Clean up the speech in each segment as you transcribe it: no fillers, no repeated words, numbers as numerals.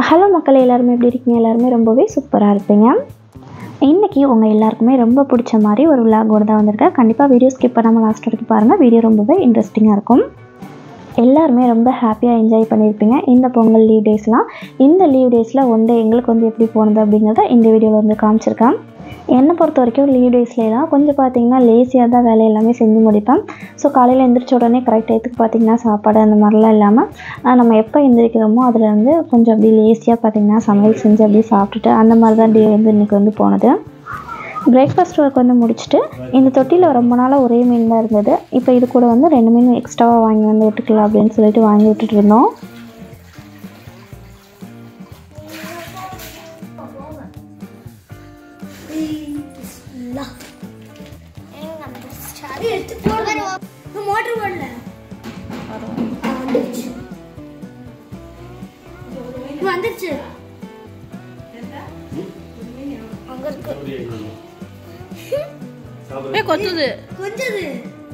Hello மக்களே, எல்லாருமே எப்படி இருக்கீங்க? எல்லாருமே ரொம்பவே சூப்பராக இருப்பீங்க. இன்றைக்கி உங்கள் எல்லாருக்குமே ரொம்ப பிடிச்ச மாதிரி ஒரு விளாகோடு தான் வந்திருக்கேன். கண்டிப்பாக வீடியோ ஸ்கிப் பண்ணாமல் லாஸ்ட் வரைக்கும் பாருங்கள். வீடியோ ரொம்பவே இன்ட்ரெஸ்டிங்காக இருக்கும். எல்லாருமே ரொம்ப ஹாப்பியாக என்ஜாய் பண்ணியிருப்பீங்க இந்த பொங்கல் லீவ் டேஸ்லாம். இந்த லீவ் டேஸில் எங்களுக்கு எப்படி போனது அப்படிங்கிறத இந்த வீடியோவில் காமிச்சிருக்கேன். என்னை பொறுத்த வரைக்கும் லீவ் டேஸ்லாம் கொஞ்சம் பார்த்திங்கன்னா லேசியாக தான் வேலை எல்லாமே செஞ்சு முடிப்பேன். ஸோ காலையில் எழுந்திரிச்ச உடனே கரெக்ட் டயத்துக்கு பார்த்திங்கன்னா சாப்பாடு அந்த மாதிரிலாம் இல்லாமல் நம்ம எப்போ எழுந்திரிக்கிறோமோ அதில் கொஞ்சம் அப்படி லேசியாக பார்த்திங்கன்னா சமையல் செஞ்சு அப்படியே சாப்பிட்டுட்டு அந்த மாதிரி தான் டே இன்றைக்கி போனது. பிரேக்ஃபாஸ்ட் ஒர்க் முடிச்சுட்டு இந்த தொட்டியில் ரொம்ப நாளாக ஒரே மீன் தான் இருந்தது. இப்போ இது கூட 2 மீன் எக்ஸ்ட்ராவாக வாங்கி விட்டுக்கலாம் அப்படின்னு சொல்லிட்டு வாங்கி விட்டுட்டு இருந்தோம்.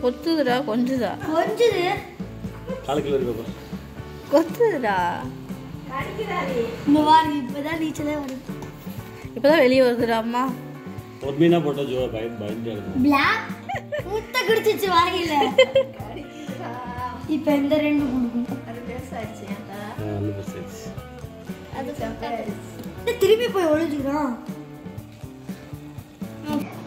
கொத்துதுடா கொஞ்சுதா கொத்துதுடா. இப்பதான் வெளியே வருதுடா அம்மா. ஒரு மீனா போட்டா ஜோ பயந்து பிளாக் முட்டை குடிச்சிச்சு வாயில. இப்போ இந்த ரெண்டு குடுக்கும் அது பெருசாச்சு. அது பெருசாச்சு. அது திருப்பி போய் ஒளிஞ்சுறான்.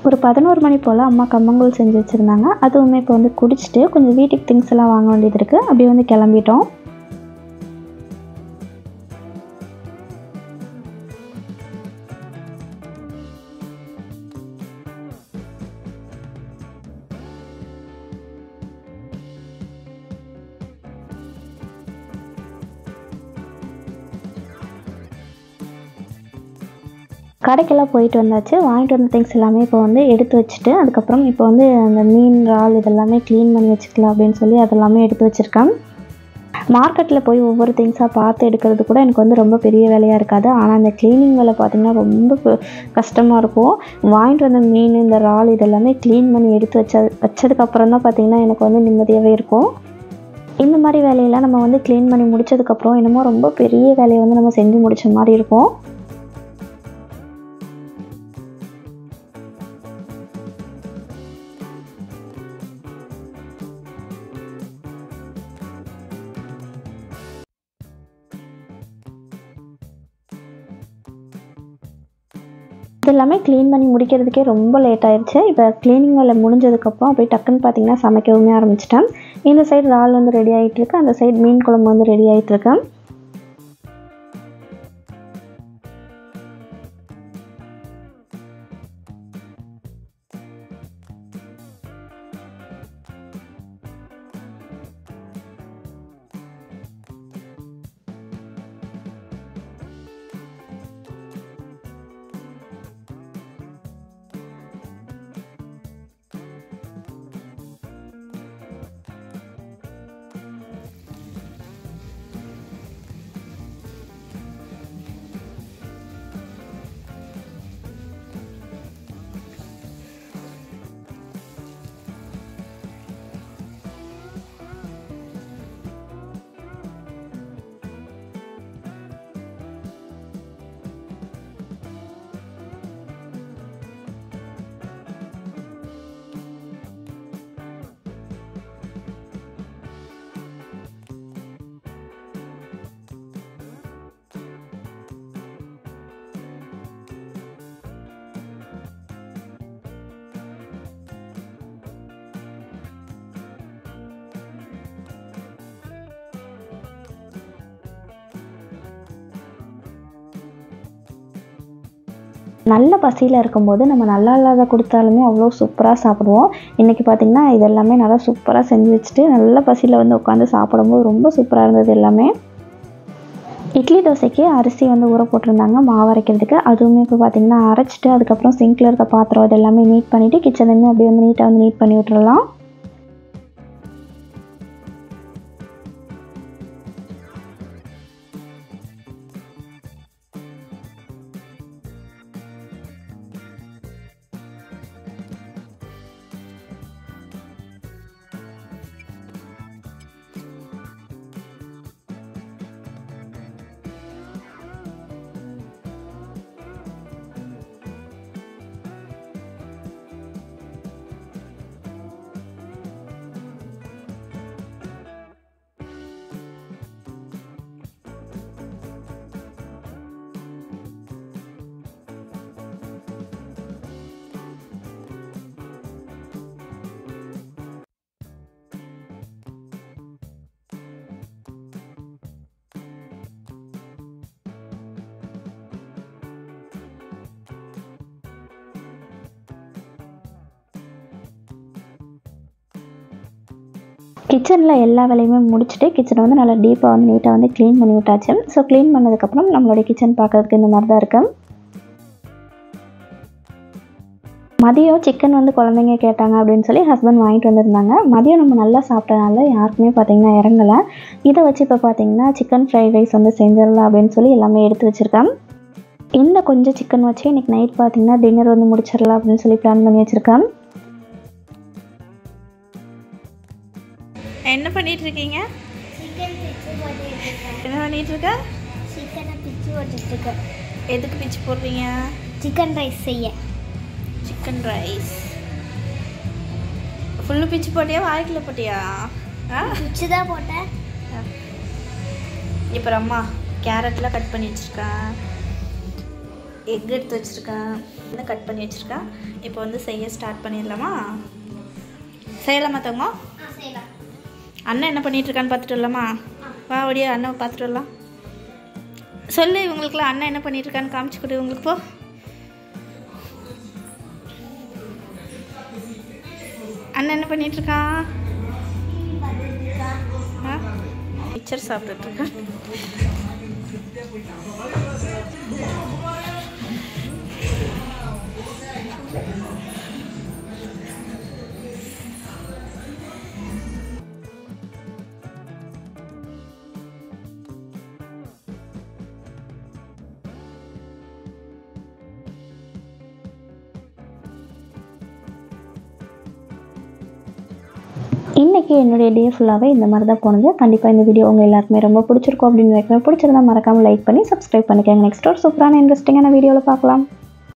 ஒரு 11 மணி போல் அம்மா கம்மங்கூழ் செஞ்சு வச்சுருந்தாங்க. அதுவுமே இப்போ குடிச்சிட்டு கொஞ்சம் வீட்டுக்கு திங்ஸ் எல்லாம் வாங்க வேண்டியது இருக்குது. அப்படியே கிளம்பிட்டோம். கடைக்கெல்லாம் போயிட்டு வந்தாச்சு. வாங்கிட்டு வந்த திங்ஸ் எல்லாமே இப்போ எடுத்து வச்சுட்டு அதுக்கப்புறம் இப்போ அந்த மீன் இறால் இதெல்லாமே க்ளீன் பண்ணி வச்சுக்கலாம் அப்படின்னு சொல்லி அதெல்லாமே எடுத்து வச்சுருக்கேன். மார்க்கெட்டில் போய் ஒவ்வொரு திங்ஸாக பார்த்து எடுக்கிறது கூட எனக்கு ரொம்ப பெரிய வேலையாக இருக்காது. ஆனால் அந்த க்ளீனிங் வேலை பார்த்திங்கன்னா ரொம்ப கஷ்டமாக இருக்கும். வாங்கிட்டு வந்த மீன் இந்த இறால் இதெல்லாமே க்ளீன் பண்ணி எடுத்து வச்சதுக்கப்புறம் தான் பார்த்திங்கன்னா எனக்கு நிம்மதியாகவே இருக்கும். இந்த மாதிரி வேலையெல்லாம் நம்ம க்ளீன் பண்ணி முடித்ததுக்கப்புறம் என்னமோ ரொம்ப பெரிய வேலையை நம்ம செஞ்சு முடித்த மாதிரி இருக்கும். எல்லாமே க்ளீன் பண்ணி முடிக்கிறதுக்கே ரொம்ப லேட் ஆயிடுச்சு. இப்போ க்ளீனிங் வேலை முடிஞ்சதுக்கப்புறம் அப்படியே டக்குன்னு பார்த்திங்கன்னா சமைக்கவுமே ஆரம்பிச்சிட்டேன். இந்த சைடு இறால் ரெடி ஆகிட்டுருக்கு, அந்த சைடு மீன் குழம்பு ரெடி ஆகிட்டுருக்கு. நல்ல பசியில் இருக்கும்போது நம்ம நல்லா இல்லாத கொடுத்தாலுமே அவ்வளோ சூப்பராக சாப்பிடுவோம். இன்றைக்கி பார்த்திங்கன்னா இதெல்லாமே நல்லா சூப்பராக செஞ்சு வச்சுட்டு நல்ல பசியில் உட்காந்து சாப்பிடும்போது ரொம்ப சூப்பராக இருந்தது எல்லாமே. இட்லி தோசைக்கு அரிசி ஊற போட்டிருந்தாங்க மாவு அரைக்கிறதுக்கு. அதுவுமே இப்போ பார்த்திங்கன்னா அரைச்சிட்டு அதுக்கப்புறம் சிங்கில் இருக்க பாத்திரம் இதெல்லாமே நீட் பண்ணிவிட்டு கிச்சனையுமே அப்படியே நீட்டாக நீட் பண்ணி விட்டுறலாம். கிச்சனில் எல்லா வேலையுமே முடிச்சுட்டு கிச்சனை வந்து நல்லா டீப்பாக வந்து நீட்டாக வந்து க்ளீன் பண்ணி விட்டாச்சு. ஸோ க்ளீன் பண்ணதுக்கப்புறம் நம்மளுடைய கிச்சன் பார்க்குறதுக்கு இந்த மாதிரி தான் இருக்குது. மதியம் சிக்கன் வந்து குழந்தைங்க கேட்டாங்க அப்படின்னு சொல்லி ஹஸ்பண்ட் வாங்கிட்டு வந்திருந்தாங்க. மதியம் நம்ம நல்லா சாப்பிட்டனால யாருக்குமே பார்த்திங்கன்னா இறங்கலை. இதை வச்சு இப்போ பார்த்திங்கன்னா சிக்கன் ஃப்ரைட் ரைஸ் வந்து செஞ்சிடலாம் அப்படின்னு சொல்லி எல்லாமே எடுத்து வச்சுருக்கேன். இந்த கொஞ்சம் சிக்கன் வச்சு இன்றைக்கி நைட் பார்த்திங்கன்னா டின்னர் வந்து முடிச்சிடலாம் அப்படின்னு சொல்லி பிளான் பண்ணி வச்சுருக்கேன். என்ன பண்ணிட்டு இருக்கீங்க? என்ன பண்ணிட்டு இருக்க? சிக்கனை பிச்சு போட்டுட்டு இருக்கேன். எதுக்கு பிச்சு போடுறீங்க? சிக்கன் ரைஸ் செய்ய. சிக்கன் ரைஸ் ஃபுல்லு பிச்சு போட்டியா வாய்க்குள்ள போட்டியா? பிச்சு தான் போட்டேன். இப்போ அம்மா கேரட்லாம் கட் பண்ணி வச்சுருக்கேன், எக் எடுத்து வச்சுருக்கேன், இன்னும் கட் பண்ணி வச்சுருக்கேன். இப்போ வந்து செய்ய ஸ்டார்ட் பண்ணிடலாமா? செய்யலாமா தங்க? செய்யலாம். அண்ணன் என்ன பண்ணிட்டு இருக்கான்னு பார்த்துட்டு வரலாமா? வா ஒடியா அண்ணன் பார்த்துட்டு வரலாம். சொல்லு இவங்களுக்குலாம் அண்ணன் என்ன பண்ணிட்டு இருக்கான்னு காமிச்சு கொடு உங்களுக்கு. போ அண்ணன் என்ன பண்ணிட்டு இருக்கான்? பிக்சர் சாப்பிட்டுட்டு இருக்கான். இன்றைக்கி என்னுடைய டே ஃபுல்லாகவே இந்த மாதிரி தான் போனது. கண்டிப்பாக இந்த வீடியோ உங்கள் எல்லாருக்குமே ரொம்ப பிடிச்சிருக்கும் அப்படின்னு நினைக்கிறேன். பிடிச்சிருந்தா மறக்காமல் லைக் பண்ணி சப்ஸ்கிரைப் பண்ணிக்கோங்க. நெக்ஸ்ட் ஒரு சூப்பரான இன்ட்ரெஸ்டிங்கான வீடியோவில் பார்க்கலாம்.